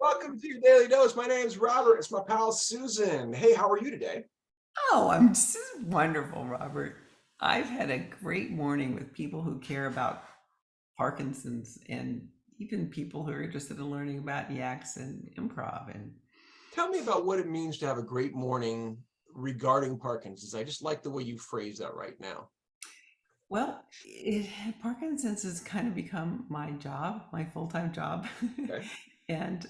Welcome to your Daily Dose. My name's Robert. It's my pal Susan. Hey, how are you today? Oh, I'm just wonderful, Robert. I've had a great morning with people who care about Parkinson's and even people who are interested in learning about yaks and improv. And Tell me about what it means to have a great morning regarding Parkinson's. I just like the way you phrase that right now. Parkinson's has kind of become my job, my full-time job. Okay. And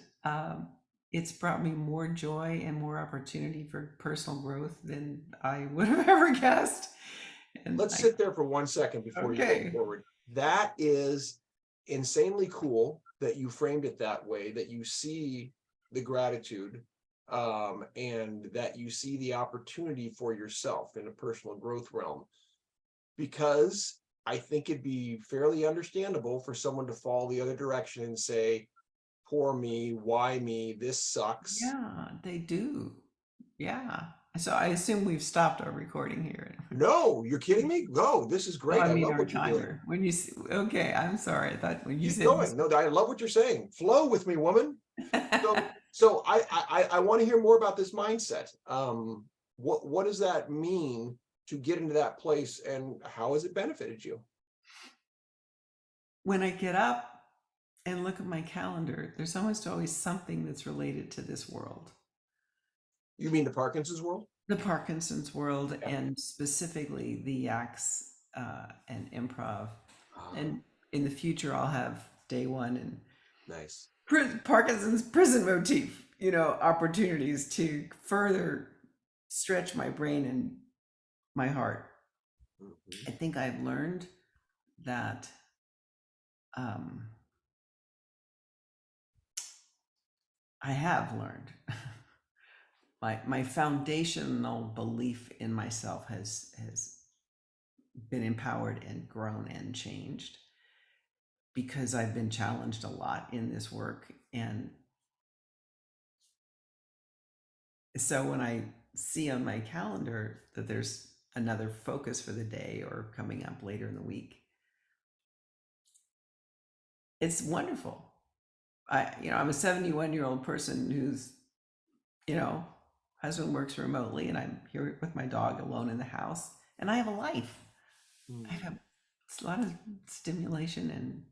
it's brought me more joy and more opportunity for personal growth than I would have ever guessed. And Let's sit there for 1 second before you go okay. forward. That is insanely cool that you framed it that way, that you see the gratitude and that you see the opportunity for yourself in a personal growth realm. Because I think it'd be fairly understandable for someone to fall the other direction and say, poor me, why me, this sucks. Yeah, they do. Yeah. So I assume we've stopped our recording here. No, you're kidding me? Go. This is Oh, great. I I mean love our what you're doing. timer. Okay, I'm sorry. I thought when you Keep said going. No, I love what you're saying. Flow with me, woman. So I want to hear more about this mindset. What does that mean to get into that place, and how has it benefited you? when I get up and look at my calendar, there's almost always something that's related to this world, You mean the Parkinson's world? the Parkinson's world, Yeah. and specifically the yaks and improv. Ah, And in the future, I'll have day one and nice. Parkinson's prison motif, opportunities to further stretch my brain and my heart. Mhm. I think I've learned that um, I have learned my foundational belief in myself has been empowered and grown and changed because I've been challenged a lot in this work. And so when I see on my calendar that there's another focus for the day or coming up later in the week, it's wonderful. I'm a 71-year-old person who's, you know, husband works remotely and I'm here with my dog alone in the house and I have a life. I Hmm. have a lot of stimulation and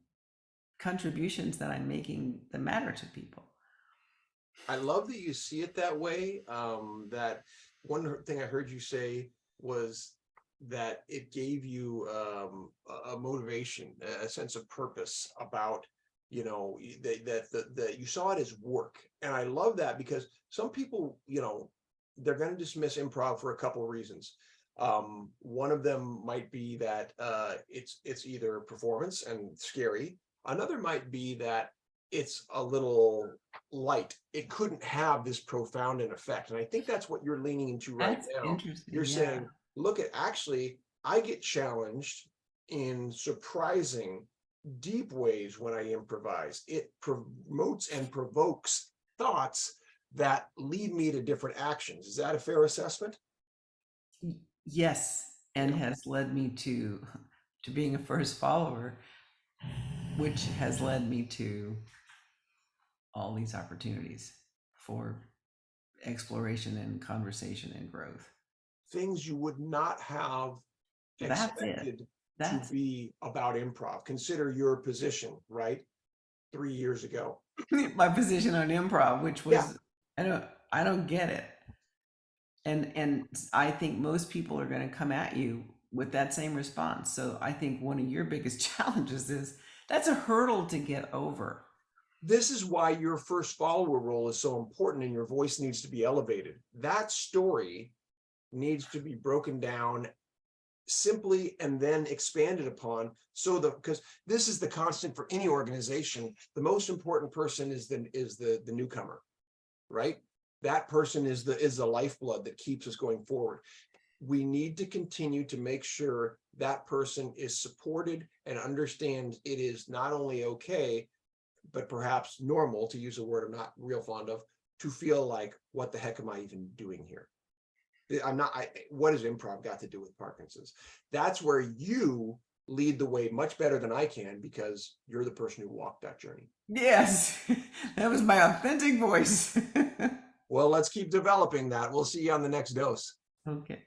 contributions that I'm making that matter to people. I love that you see it that way. That one thing I heard you say was that it gave you a motivation, a sense of purpose about, that you saw it as work. And I love that because some people, they're going to dismiss improv for a couple of reasons. One of them might be that it's either performance and scary. Another might be that it's a little light. It couldn't have this profound an effect. And I think that's what you're leaning into right That's now. You're interesting. Yeah. saying, look at actually, I get challenged in surprising, deep ways when I improvise. It promotes and provokes thoughts that lead me to different actions. Is that a fair assessment? Yes. And Yeah. has led me to being a first follower, which has led me to all these opportunities for exploration and conversation and growth. Things you would not have That's it. expected to That's be about improv. Consider your position, right? 3 years ago. my position on improv, which Yeah. was I don't get it. And I think most people are going to come at you with that same response. So I think one of your biggest challenges is that's a hurdle to get over. This is why your first follower role is so important and your voice needs to be elevated. That story needs to be broken down simply and then expanded upon, because this is the constant for any organization. The most important person is the newcomer, right? That person is the lifeblood that keeps us going forward. We need to continue to make sure that person is supported and understands it is not only okay, but perhaps normal, to use a word I'm not real fond of, to feel like, what the heck am I even doing here? What has improv got to do with Parkinson's? That's where you lead the way much better than I can, because you're the person who walked that journey. Yes, That was my authentic voice. Well, let's keep developing that. We'll see you on the next dose. Okay.